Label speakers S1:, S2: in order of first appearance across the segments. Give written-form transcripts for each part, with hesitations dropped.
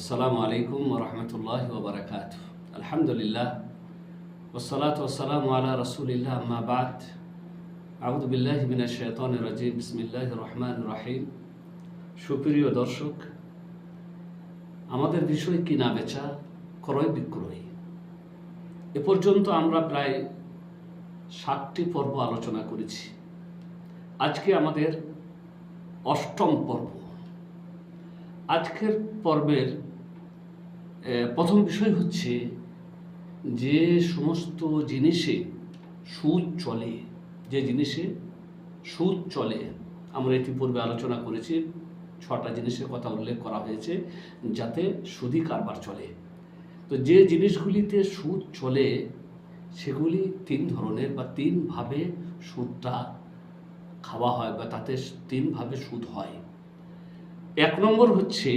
S1: আসসালামু আলাইকুম ওয়া রাহমাতুল্লাহি ওয়া বারাকাতুহু। আলহামদুলিল্লাহ ওয়াসসালাতু ওয়াসসালামু আলা রাসূলিল্লাহ, আম্মা বা'দ। আউযু বিল্লাহি মিনাশ শাইতানির রাজীম। বিসমিল্লাহির রহমানির রহিম। সুপ্রিয় দর্শক, আমাদের বিষয় কিনা বেচা, ক্রয় বিক্রয়। এ পর্যন্ত আমরা প্রায় 7টি পর্ব আলোচনা করেছি। আজকে আমাদের 8ম পর্ব। আজকের পর্বের প্রথম বিষয় হচ্ছে যে সমস্ত জিনিসে সুদ চলে, যে জিনিসে সুদ চলে, আমরা ইতিপূর্বে আলোচনা করেছি 6টা জিনিসের কথা উল্লেখ করা হয়েছে যাতে সুদি কারবার চলে। তো যে জিনিসগুলিতে সুদ চলে সেগুলি 3 ধরনের বা 3 ভাবে সুদটা খাওয়া হয় বা তাতে 3 ভাবে সুদ হয়। 1 নম্বর হচ্ছে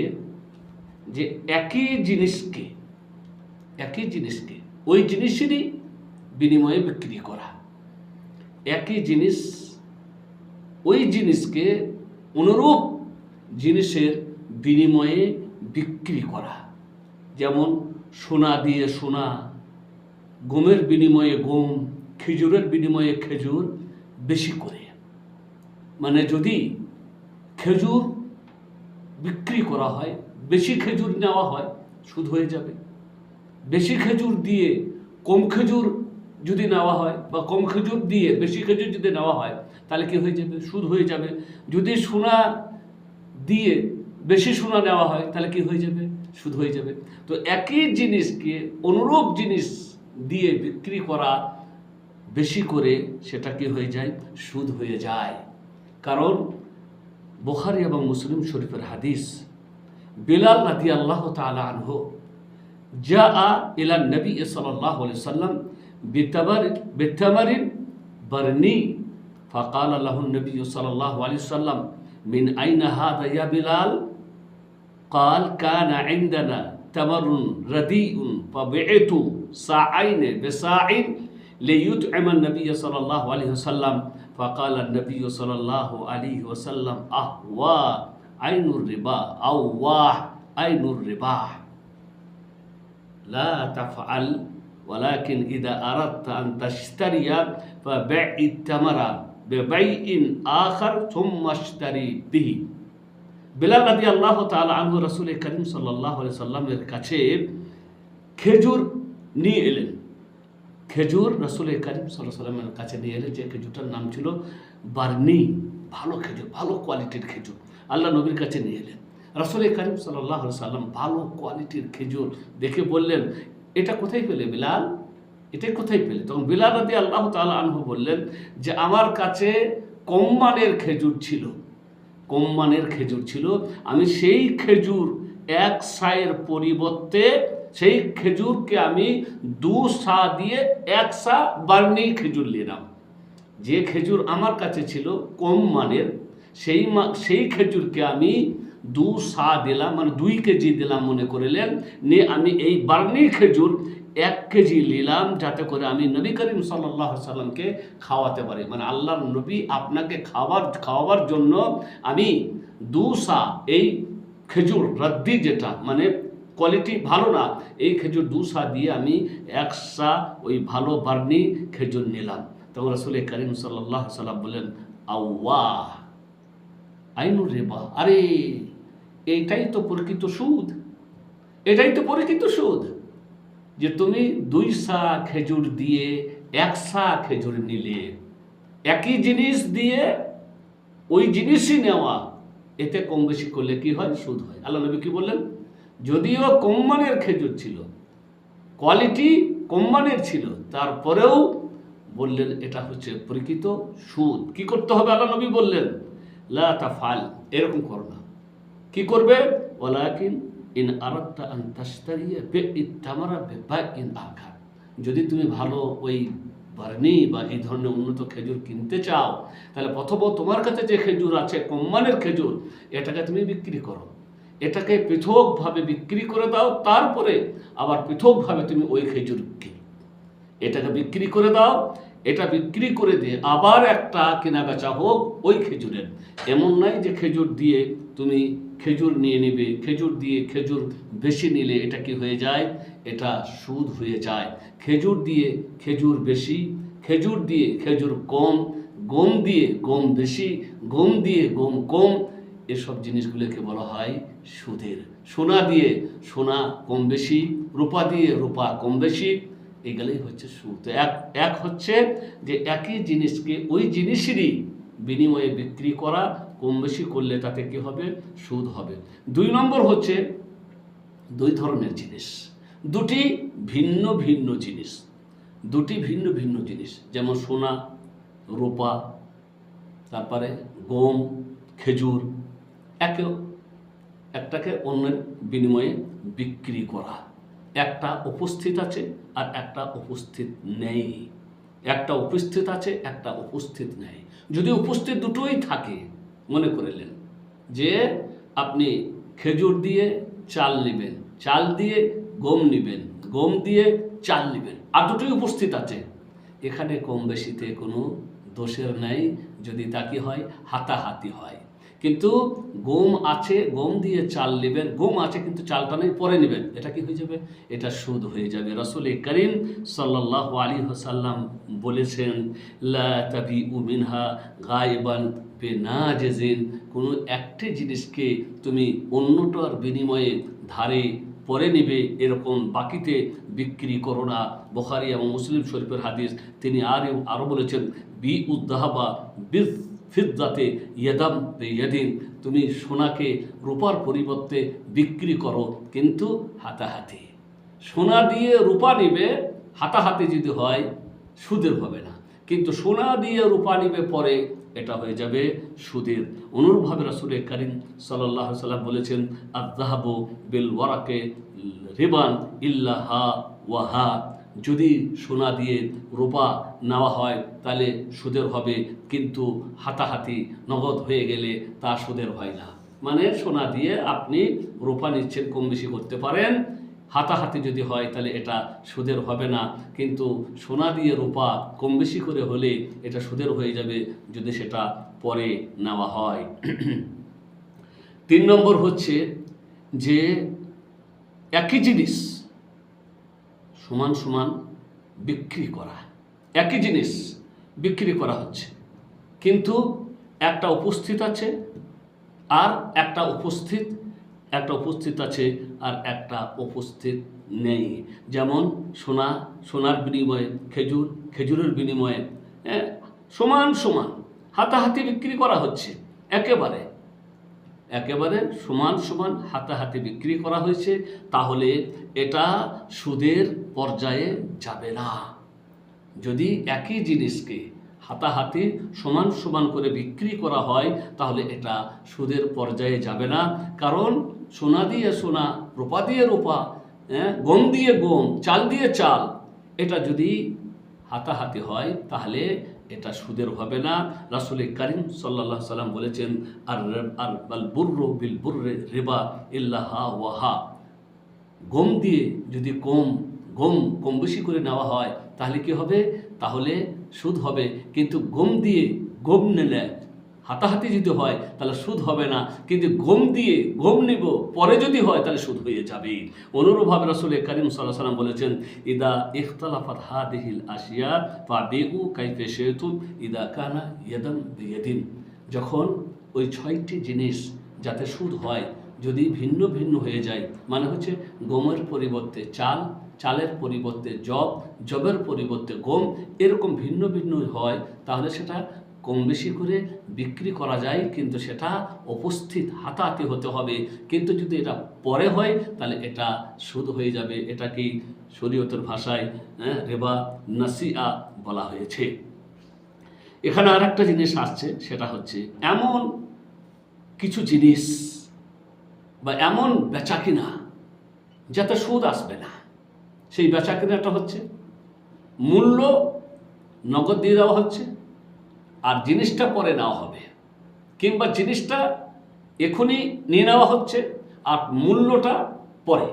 S1: যে একই জিনিসকে ওই জিনিসেরই বিনিময়ে বিক্রি করা। একই জিনিস ওই জিনিসকে অনুরূপ জিনিসের বিনিময়ে বিক্রি করা। যেমন সোনা দিয়ে সোনা, গমের বিনিময়ে গম, খেজুরের বিনিময়ে খেজুর বেশি করে। মানে যদি খেজুর বিক্রি করা হয়, বেশি খেজুর নেওয়া হয়, সুদ হয়ে যাবে। বেশি খেজুর দিয়ে কম খেজুর যদি নেওয়া হয় বা কম খেজুর দিয়ে বেশি খেজুর যদি নেওয়া হয় তাহলে কি হয়ে যাবে? সুদ হয়ে যাবে। যদি সোনা দিয়ে বেশি সোনা নেওয়া হয় তাহলে কি হয়ে যাবে? সুদ হয়ে যাবে। তো একই জিনিসকে অনুরূপ জিনিস দিয়ে বিক্রি করা বেশি করে, সেটা কি হয়ে যায়? সুদ হয়ে যায়। কারণ বুখারী এবং মুসলিম শরীফের হাদিস, বিলাল রাদিয়াল্লাহু তাআলা আনহু জাআ ইলা নবী সাল্লাল্লাহু আলাইহি ওয়াসাল্লাম বিতামারিন বারনি فقال له النبي صلى الله عليه وسلم من أين هذا يا بلال؟ قال كان عندنا تمر رديء فبعت ساعين بساع ليطعم النبي صلى الله عليه وسلم فقال النبي صلى الله عليه وسلم أهوى عين الربا أواه عين الربا لا تفعل ولكن إذا أردت أن تشتري فبيع التمر ببيع آخر ثم اشتري به। বিলাল রাদিয়াল্লাহু তাআলা আনহু রাসূল করিম সাল্লাল্লাহু আলাইহি সাল্লামের কাছে খেজুর নিয়ে এলেন। খেজুর রাসূল করিম সাল্লাল্লাহু আলাইহি সাল্লামের কাছে নিয়ে এলেন, যে খেজুরটার নাম ছিল বার্নি, ভালো খেজুর, ভালো কোয়ালিটির খেজুর। আল্লাহ নবীর কাছে নিয়ে এলেন। রাসূল করিম সাল্লাল্লাহু আলাইহি সাল্লাম ভালো কোয়ালিটির খেজুর দেখে বললেন, এটা কোথায় পেলে বিলাল? এটা কোথায় পেলে? তখন বিলাল রাদিয়াল্লাহু তাআলা আনহু বললেন যে আমার কাছে কম মানের খেজুর ছিল, আমি সেই খেজুর 1 সায়ের পরিবর্তে সেই খেজুরকে আমি 2 সা দিয়ে 1 সা বার্নি খেজুর নিলাম। যে খেজুর আমার কাছে ছিল কম মানের, সেই খেজুরকে আমি 2 সা দিলাম, মানে 2 কেজি দিলাম মনে করিলেন, নিয়ে আমি এই বার্নি খেজুর 1 কেজি নিলাম, যাতে করে আমি নবী করিম সাল্লাল্লাহু আলাইহি সাল্লামকে খাওয়াতে পারি। মানে আল্লাহর নবী আপনাকে খাওয়াবার জন্য আমি 2 সা এই খেজুর রদ্দি, যেটা মানে কোয়ালিটি ভালো না, এই খেজুর 2 সা দিয়ে আমি 1 সা ওই ভালো বার্নি খেজুর নিলাম। তখন রাসূল করিম সাল্লাল্লাহু আলাইহি সাল্লাম বললেন, আওয়াহ আইনুর রিবা, আরে এইটাই তো প্রকৃত সুদ, যে তুমি 2 সা খেজুর দিয়ে 1 সা খেজুর নিলে। একই জিনিস দিয়ে ওই জিনিসই নেওয়া, এতে কম বেশি করলে কি হয়? সুদ হয়। আল্লাহ নবী কি বললেন? যদিও কম মানের খেজুর ছিল, কোয়ালিটি কম মানের ছিল, তারপরেও বললেন এটা হচ্ছে প্রকৃত সুদ। কি করতে হবে? আল্লাহ নবী বললেন, লা তাফআল, এরকম করো না। কি করবে? ওয়ালাকিন ইন আরাদতা আন তাশতারিয়া বি'ত তামারা বিবাইন আখার, যদি তুমি ভালো ওই বার্নি বা এই ধরনের উন্নত খেজুর কিনতে চাও, তাহলে প্রথমত তোমার কাছে যে খেজুর আছে কম মানের খেজুর, এটাকে তুমি বিক্রি করো, এটাকে পৃথকভাবে বিক্রি করে দাও, তারপরে আবার পৃথকভাবে তুমি ওই খেজুর এটাকে বিক্রি করে দাও, এটা বিক্রি করে দিয়ে আবার একটা কেনা বেচা হোক ওই খেজুরের। এমন নয় যে খেজুর দিয়ে তুমি খেজুর নিয়ে নেবে, খেজুর দিয়ে খেজুর বেশি নিলে এটা কি হয়ে যায়, এটা সুদ হয়ে যায়। খেজুর দিয়ে খেজুর বেশি, খেজুর দিয়ে খেজুর কম, গম দিয়ে গম বেশি, গম দিয়ে গম কম, এসব জিনিসগুলোকে বলা হয় সুদের। সোনা দিয়ে সোনা কম বেশি, রূপা দিয়ে রূপা কম বেশি, এগুলোই হচ্ছে সুদ। এক হচ্ছে যে একই জিনিসকে ওই জিনিসেরই বিনিময়ে বিক্রি করা, কম বেশি করলে তাতে কি হবে, সুদ হবে। 2 নম্বর হচ্ছে 2 ধরনের জিনিস, দুটি ভিন্ন ভিন্ন জিনিস, দুটি ভিন্ন ভিন্ন জিনিস, যেমন সোনা, রূপা, তারপরে গম, খেজুর, একটাকে অন্যের বিনিময়ে বিক্রি করা। একটা উপস্থিত আছে আর একটা উপস্থিত নেই, একটা উপস্থিত আছে, একটা উপস্থিত নেই। যদি উপস্থিত দুটোই থাকে, মনে করলেন যে আপনি খেজুর দিয়ে চাল নেবেন, চাল দিয়ে গম নেবেন, গম দিয়ে চাল নেবেন, আর দুটোই উপস্থিত আছে, এখানে কম বেশিতে কোনো দোষের নাই যদি তা কি হয়, হাতাহাতি হয়। কিন্তু গম আছে, গম দিয়ে চাল নেবেন, গম আছে কিন্তু চালটা নেই, পরে নেবেন, এটা কি হয়ে যাবে, এটা সুদ হয়ে যাবে। রাসূল করিম সাল্লাল্লাহু আলাইহি ওয়াসাল্লাম বলেছেন, লা তাবিউ মিনহা গায়বান বিনাজিজিন, কোনো একটি জিনিসকে তুমি অন্যটার বিনিময়ে ধারে পরে নেবে এরকম বাকিতে বিক্রি করো না। বুখারী এবং মুসলিম শরীফের হাদিস। তিনি আরও বলেছেন, বি উদ্দাহাবা বিল ফিদ্দাতে ইয়াদাম বিয়াদিন, তুমি সোনাকে রূপার পরিবর্তে বিক্রি করো কিন্তু হাতাহাতি। সোনা দিয়ে রূপা নিবে, হাতাহাতি যদি হয় সুদের হবে না, কিন্তু সোনা দিয়ে রূপা নিবে পরে, এটা হয়ে যাবে সুদের। অনুরূপভাবে রাসূল করিম সাল্লাল্লাহু আলাইহি ওয়াসাল্লাম বলেছেন, আয-যাহাবু বিল ওয়ারাকে রিবান ইল্লা হা ওয়া হা, যদি সোনা দিয়ে রূপা নেওয়া হয় তাহলে সুদের হবে, কিন্তু হাতাহাতি নগদ হয়ে গেলে তা সুদের হয় না। মানে সোনা দিয়ে আপনি রূপা নিচ্ছেন, কম বেশি করতে পারেন, হাতাহাতি যদি হয় তাহলে এটা সুদের হবে না, কিন্তু সোনা দিয়ে রূপা কম বেশি করে হলে এটা সুদের হয়ে যাবে যদি সেটা পরে নেওয়া হয়। 3 নম্বর হচ্ছে যে একই জিনিস সমান সমান বিক্রি করা, একই জিনিস বিক্রি করা হচ্ছে কিন্তু একটা উপস্থিত আছে আর একটা উপস্থিত আছে আর একটা উপস্থিত নেই। যেমন সোনার বিনিময়ে খেজুর, খেজুরের বিনিময়ে সমান সমান হাতাহাতি বিক্রি করা হচ্ছে, একেবারে সমান সমান হাতাহাতি বিক্রি করা হয়েছে, তাহলে এটা সুদের পর্যায়ে যাবে না। যদি একই জিনিসকে হাতাহাতি সমান সমান করে বিক্রি করা হয় তাহলে এটা সুদের পর্যায়ে যাবে না, কারণ সোনা দিয়ে সোনা, রূপা দিয়ে রূপা, গম দিয়ে গম, চাল দিয়ে চাল, এটা যদি হাতাহাতি হয় তাহলে এটা সুদের হবে না। রাসূল করিম সাল্লাল্লাহু আলাইহি ওয়াসাল্লাম বলেছেন, আর আল বুররু বিল বুররি রিবা ইল্লা হা ওয়া হা, গম দিয়ে যদি গম বেশি করে নেওয়া হয় তাহলে কি হবে, তাহলে সুদ হবে, কিন্তু গম দিয়ে গম নিলে হাতাহাতি যদি হয় তাহলে সুদ হবে না, কিন্তু গম দিয়ে গম নিব পরে যদি হয় তাহলে সুদ হয়ে যাবে। অনুরূপভাবে রাসূল করিম সাল্লাল্লাহু আলাইহি ওয়াসাল্লাম বলেছেন, ইদা ইখতালাফাত হাদিহিল আশিয়া ফাবিউ কাইফা শি'তুম ইদা কানা ইয়াদান বিয়াদিন, যখন ওই 6টি জিনিস যাতে সুদ হয় যদি ভিন্ন ভিন্ন হয়ে যায়, মানে হচ্ছে গমের পরিবর্তে চাল, চালের পরিবর্তে জব, জবের পরিবর্তে গম, এরকম ভিন্ন ভিন্ন হয় তাহলে সেটা কম বেশি করে বিক্রি করা যায়, কিন্তু সেটা উপস্থিত হাতাহাতি হতে হবে। কিন্তু যদি এটা পরে হয় তাহলে এটা সুদ হয়ে যাবে। এটাকেই শরীয়তের ভাষায় রিবা নাসিআ বলা হয়েছে। এখানে আর একটা জিনিস আসছে, সেটা হচ্ছে এমন কিছু জিনিস বা এমন বেচাকিনা যাতে সুদ আসবে না, সেই বেচাকিনাটা হচ্ছে মূল্য নগদ দিয়ে দেওয়া হচ্ছে আর জিনিসটা পরে নেওয়া হবে, কিংবা জিনিসটা এখনই নিয়ে নেওয়া হচ্ছে আর মূল্যটা পরে,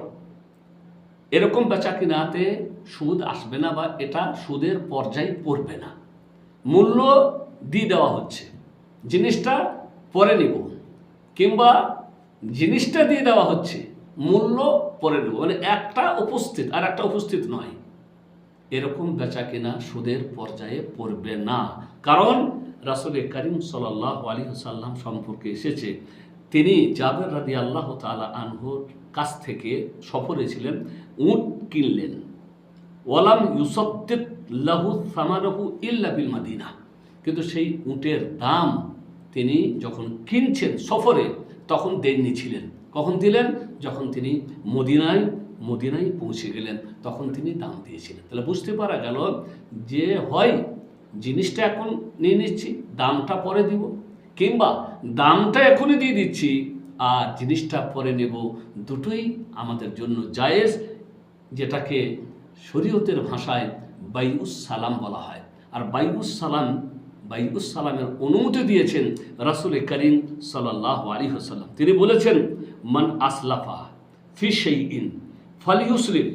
S1: এরকম বেচাকিনাতে সুদ আসবে না বা এটা সুদের পর্যায়ে পড়বে না। মূল্য দিয়ে দেওয়া হচ্ছে, জিনিসটা পরে নিব, কিংবা জিনিসটা দিয়ে দেওয়া হচ্ছে, মূল্য পরে নেব, মানে একটা উপস্থিত আর একটা উপস্থিত নয়, এরকম বেচা কেনা সুদের পর্যায়ে পড়বে না। কারণ রাসূল করিম সাল্লাল্লাহু আলাইহি ওয়াসাল্লাম সম্পর্কে এসেছে, তিনি জাবের রাদিয়াল্লাহু তাআলা আনহুর কাছ থেকে সফরে ছিলেন, উট কিনলেন, ওয়ালাম ইউসাদ্দিক লাহু সামারাহু ইল্লা বিল মাদিনা, কিন্তু সেই উটের দাম তিনি যখন কিনছেন সফরে তখন দেননি ছিলেন। কখন দিলেন? যখন তিনি মদিনায় পৌঁছে গেলেন, তখন তিনি দাম দিয়েছিলেন। তাহলে বুঝতে পারা গেল যে হয় জিনিসটা এখন নিয়ে নিচ্ছি, দামটা পরে দিব, কিংবা দামটা এখনই দিয়ে দিচ্ছি আর জিনিসটা পরে নেব, দুটোই আমাদের জন্য জায়েজ, যেটাকে শরীয়তের ভাষায় বাইউস সালাম বলা হয়। আর বাইউস সালামের অনুমতি দিয়েছেন রাসূল করিম সাল্লাল্লাহু আলাইহি ওয়াসাল্লাম। তিনি বলেছেন, মান আসলাফা ফি শাইইন ফালিউসলিফ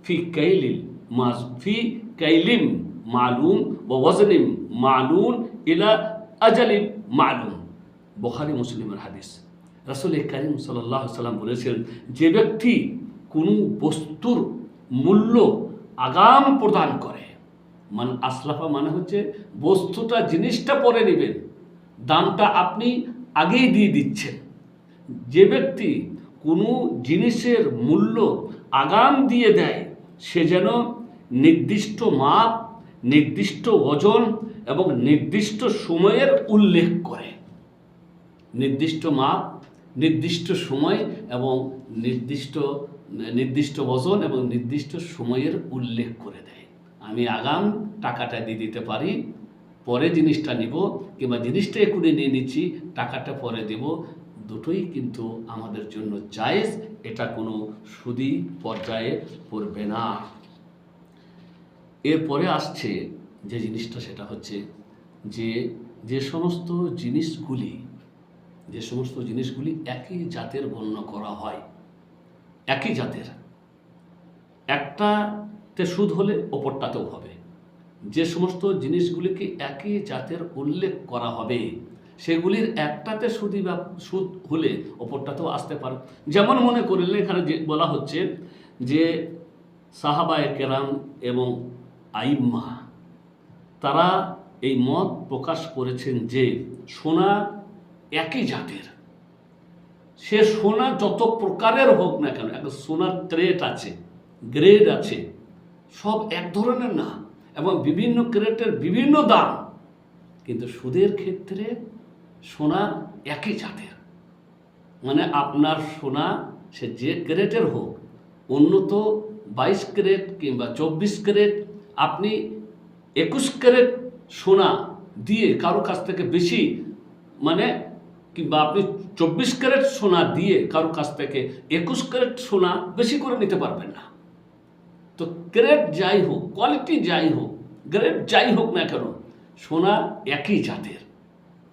S1: ফি কাইলিম মালুম ওয়া ওয়াজনিম মালুম ইলা আজালিম মালুম। বুখারী মুসলিমের হাদিস। রাসূল করিম সাল্লাল্লাহু আলাইহি ওয়াসাল্লাম বলেছেন, যে ব্যক্তি কোনো বস্তুর মূল্য আগাম প্রদান করে, মান আসলাফা মানে হচ্ছে বস্তুটা জিনিসটা পরে নেবেন, দামটা আপনি আগেই দিয়ে দিচ্ছেন। যে ব্যক্তি কোনো জিনিসের মূল্য আগাম দিয়ে দেয়, সে যেন নির্দিষ্ট মাপ, নির্দিষ্ট ওজন এবং নির্দিষ্ট সময়ের উল্লেখ করে। নির্দিষ্ট মাপ, নির্দিষ্ট সময় এবং নির্দিষ্ট ওজন এবং নির্দিষ্ট সময়ের উল্লেখ করে দেয়। আমি আগাম টাকাটা দিয়ে দিতে পারি, পরে জিনিসটা নিব, কিংবা জিনিসটা এখনই নিয়ে নিচ্ছি, টাকাটা পরে দেব, দুটোই কিন্তু আমাদের জন্য জায়েজ, এটা কোনো সুদি পর্যায়ে পড়বে না। এরপরে আসছে যে জিনিসটা, সেটা হচ্ছে যে সমস্ত জিনিসগুলি একই জাতের গণ্য করা হয়, একই জাতের, একটাতে সুদ হলে অপরটাতেও হবে। যে সমস্ত জিনিসগুলিকে একই জাতের উল্লেখ করা হবে, সেগুলির একটাতে সুদ হলে অপরটাতেও আসতে পারে। যেমন মনে করলেন এখানে যে বলা হচ্ছে যে সাহাবায়ে কেরাম এবং আইম্মা তারা এই মত প্রকাশ করেছেন যে সোনা একই জাতের, সে সোনা যত প্রকারের হোক না কেন, একটা সোনার ক্রেট আছে, গ্রেড আছে, সব এক ধরনের না, এবং বিভিন্ন ক্রেটের বিভিন্ন দাম, কিন্তু সুদের ক্ষেত্রে সোনা একই জাতের। মানে আপনার সোনা সে যে ক্যারেটের হোক, উন্নত 22 ক্যারেট কিংবা 24 ক্যারেট, আপনি 21 ক্যারেট সোনা দিয়ে কারো কাছ থেকে বেশি, মানে কিংবা আপনি 24 ক্যারেট সোনা দিয়ে কারো কাছ থেকে 21 ক্যারেট সোনা বেশি করে নিতে পারবেন না। তো ক্যারেট যাই হোক, কোয়ালিটি যাই হোক, গ্রেড যাই হোক না কেন, সোনা একই জাতের,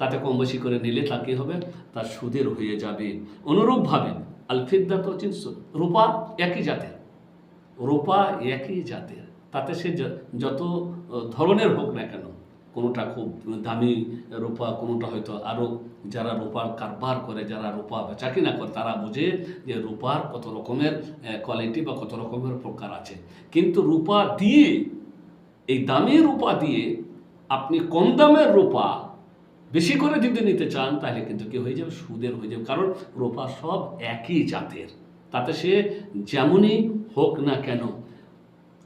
S1: তাতে কম বেশি করে নিলে তাকে হবে, তার সুদের হয়ে যাবে। অনুরূপভাবে আল ফিদ্দাত জিনসুন, রূপা একই জাতের, তাতে সে যত ধরনের হোক না কেন, কোনোটা খুব দামি রূপা, কোনোটা হয়তো আরও, যারা রূপার কারবার করে, যারা রূপা বেচা কিনা করে, তারা বোঝে যে রূপার কত রকমের কোয়ালিটি বা কত রকমের প্রকার আছে। কিন্তু রূপা দিয়ে, এই দামি রূপা দিয়ে আপনি কম দামের রূপা বেশি করে যদি নিতে চান, তাহলে কিন্তু কি হয়ে যাবে, সুদের হয়ে যাবে। কারণ রূপা সব একই জাতের, তাতে সে যেমনই হোক না কেন।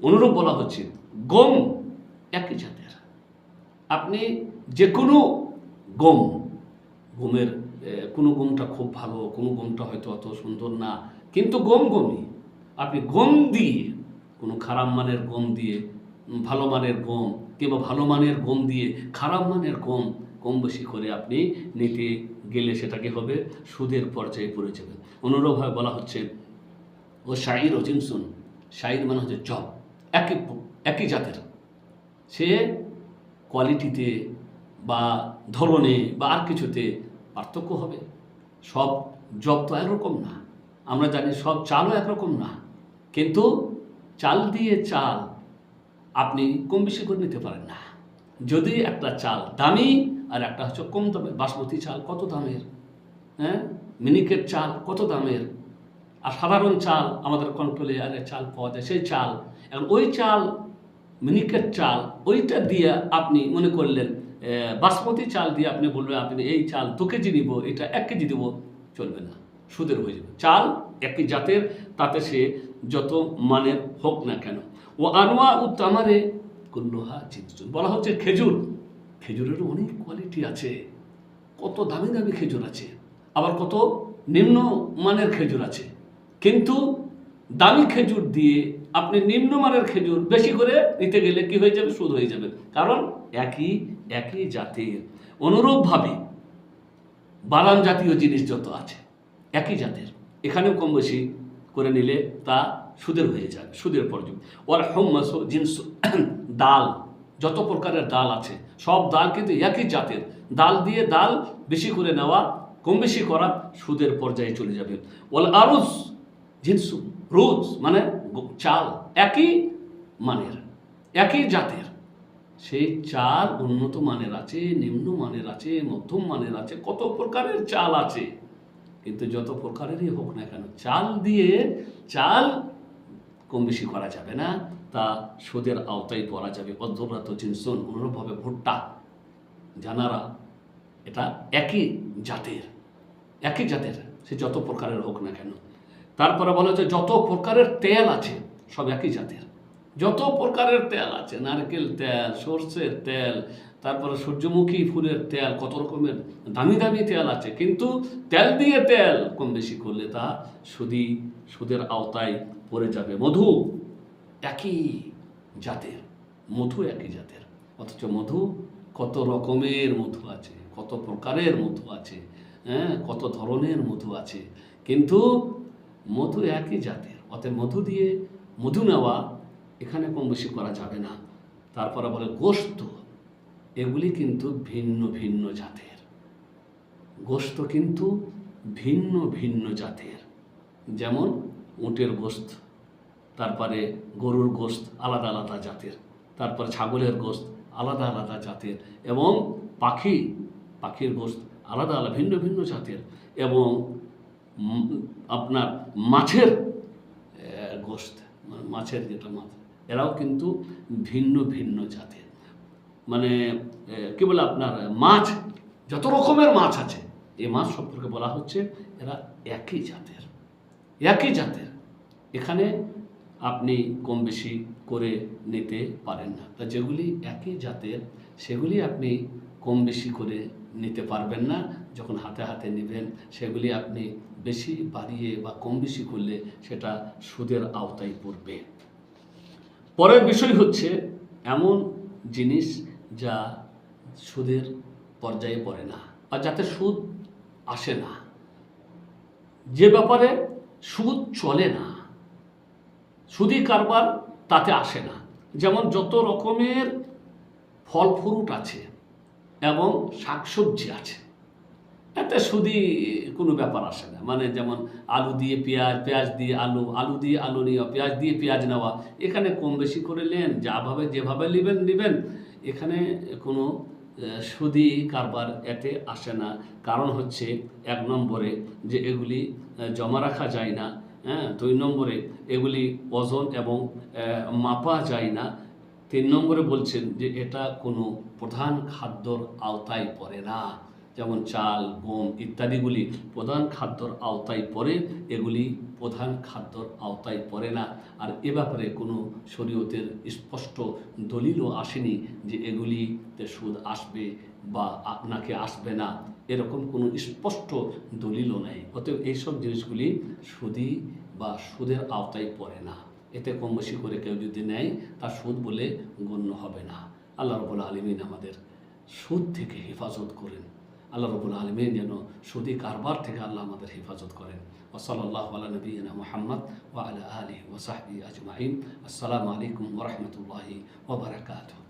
S1: অনুরূপ বলা হচ্ছে গম একই জাতের, আপনি যে কোনো গমের কোনো গমটা খুব ভালো, কোনো গমটা হয়তো অত সুন্দর না, কিন্তু গমই। আপনি গম দিয়ে, কোনো খারাপ মানের গম দিয়ে ভালো মানের গম, কিংবা ভালো মানের গম দিয়ে খারাপ মানের গম কম বেশি করে আপনি নিতে গেলে সেটাকে হবে সুদের পর্যায়ে পড়ে যাবে। অনুরূপভাবে বলা হচ্ছে ও শাইর ও জিনসুন, শাইর মানে হচ্ছে জব, একই জাতের, সে কোয়ালিটিতে বা ধরনে বা আর কিছুতে পার্থক্য হবে। সব জব তো একরকম না, আমরা জানি সব চালও একরকম না, কিন্তু চাল দিয়ে চাল আপনি কম বেশি করে নিতে পারেন না। যদি একটা চাল দামি আর একটা হচ্ছে কম দামে, বাসমতি চাল কত দামের, মিনিকেট চাল কত দামের, আর সাধারণ চাল আমাদের কন্ট্রোলে আরে চাল পাওয়া যায়, সেই চাল, এখন ওই চাল মিনিকেট চাল, ওইটা দিয়ে আপনি মনে করলেন বাসমতি চাল দিয়ে আপনি বলবেন আপনি এই চাল 2 কেজি নিব, এটা 1 কেজি দেবো, চলবে না, সুদের হয়ে যাবে। চাল একই জাতের, তাতে সে যত মানের হোক না কেন। ও আনোয়া উত্তামারে কুল্লুহা জিনসুন, বলা হচ্ছে খেজুর, খেজুরেরও অনেক কোয়ালিটি আছে, কত দামি দামি খেজুর আছে, আবার কত নিম্ন মানের খেজুর আছে, কিন্তু দামি খেজুর দিয়ে আপনি নিম্নমানের খেজুর বেশি করে নিতে গেলে কি হয়ে যাবে, সুদ হয়ে যাবে, কারণ একই জাতের। অনুরূপভাবে বাদাম জাতীয় জিনিস যত আছে একই জাতের, এখানেও কম বেশি করে নিলে তা সুদের হয়ে যাবে, সুদের পর্যন্ত। ওয়াল হুম্মাস জিনস, ডাল, যত প্রকারের ডাল আছে সব ডাল কিন্তু একই জাতের, ডাল দিয়ে ডাল বেশি করে নেওয়া, কম বেশি করা সুদের পর্যায়ে চলে যাবে। ওয়াল আরুজ জিনসু, রোজ মানে চাল, একই মানের একই জাতের, সেই চাল উন্নত মানের আছে, নিম্ন মানের আছে, মধ্যম মানের আছে, কত প্রকারের চাল আছে, কিন্তু যত প্রকারেরই হোক না কেন চাল দিয়ে চাল কম বেশি করা যাবে না, তা সুদের আওতায় পড়া যাবে। অধ্যরাত জিনসুন, অনুরূপভাবে ভুট্টা, জানারা, এটা একই জাতের সে যত প্রকারের হোক না কেন। তারপরে বলা হচ্ছে যত প্রকারের তেল আছে সব একই জাতের, যত প্রকারের তেল আছে, নারকেল তেল, সর্ষের তেল, তারপরে সূর্যমুখী ফুলের তেল, কত রকমের দামি দামি তেল আছে, কিন্তু তেল দিয়ে তেল কম বেশি করলে তা সুদের আওতায় পড়ে যাবে। মধু একই জাতের, অথচ মধু কত রকমের মধু আছে, কত প্রকারের মধু আছে, কত ধরনের মধু আছে, কিন্তু মধু একই জাতের, অতএব মধু দিয়ে মধু নেওয়া এখানে কম বেশি করা যাবে না। তারপরে বলে গোশত, এগুলি কিন্তু ভিন্ন ভিন্ন জাতের, গোশত কিন্তু ভিন্ন ভিন্ন জাতের, যেমন উটের গোশত, তারপরে গরুর গোশত আলাদা আলাদা জাতের, তারপরে ছাগলের গোশত আলাদা আলাদা জাতের, এবং পাখির গোশত আলাদা আলাদা ভিন্ন ভিন্ন জাতের, এবং আপনার মাছের গোশত, মাছের যেটা মাছ, এরাও কিন্তু ভিন্ন ভিন্ন জাতের, মানে কি বলে আপনার মাছ, যত রকমের মাছ আছে এই মাছ সম্পর্কে বলা হচ্ছে এরা একই জাতের, এখানে আপনি কম বেশি করে নিতে পারেন না। তা যেগুলি একই জাতের সেগুলি আপনি কম বেশি করে নিতে পারবেন না, যখন হাতে হাতে নেবেন সেগুলি আপনি বেশি বাড়িয়ে বা কম বেশি করলে সেটা সুদের আওতায় পড়বে। পরের বিষয় হচ্ছে এমন জিনিস যা সুদের পর্যায়ে পড়ে না বা যাতে সুদ আসে না, যে ব্যাপারে সুদ চলে না, সুদি কারবার তাতে আসে না, যেমন যত রকমের ফল ফ্রুট আছে এবং শাকসবজি আছে, এতে সুদি কোনো ব্যাপার আসে না, মানে যেমন আলু দিয়ে পেঁয়াজ, পেঁয়াজ দিয়ে আলু, আলু দিয়ে আলু নেওয়া, পেঁয়াজ দিয়ে পেঁয়াজ নেওয়া, এখানে কম বেশি করে নেন, যেভাবে নেবেন, এখানে কোনো সুদি কারবার এতে আসে না। কারণ হচ্ছে 1 নম্বরে যে এগুলি জমা রাখা যায় না, 2 নম্বরে এগুলি ওজন এবং মাপা যায় না, 3 নম্বরে বলছেন যে এটা কোনো প্রধান খাদ্যর আওতায় পড়ে না, যেমন চাল, গম ইত্যাদিগুলি প্রধান খাদ্যর আওতায় পড়ে, এগুলি প্রধান খাদ্যর আওতায় পড়ে না। আর এ ব্যাপারে কোনো শরীয়তের স্পষ্ট দলিলও আসেনি যে এগুলিতে সুদ আসবে বা আপনাকে আসবে না, এরকম কোনো স্পষ্ট দলিলও নেই। অতএব এইসব জিনিসগুলি সুদি বা সুদের আওতায় পড়ে না, এতে কম বেশি করে কেউ যদি নেয় তা সুদ বলে গণ্য হবে না। আল্লাহ রাব্বুল আলামিন আমাদের সুদ থেকে হেফাজত করেন। আল্লাহ রাব্বুল আলামিন যেন সুদি কারবার থেকে আল্লাহ আমাদের হেফাজত করেন। ওয়া সাল্লাল্লাহু আলা নবিয়িনা মুহাম্মদ ওয়া আলা আলিহি ওয়া সাহবিহি আজমাইন। আসসালামু আলাইকুম ওয়া রাহমাতুল্লাহি ওয়া বারাকাতুহু।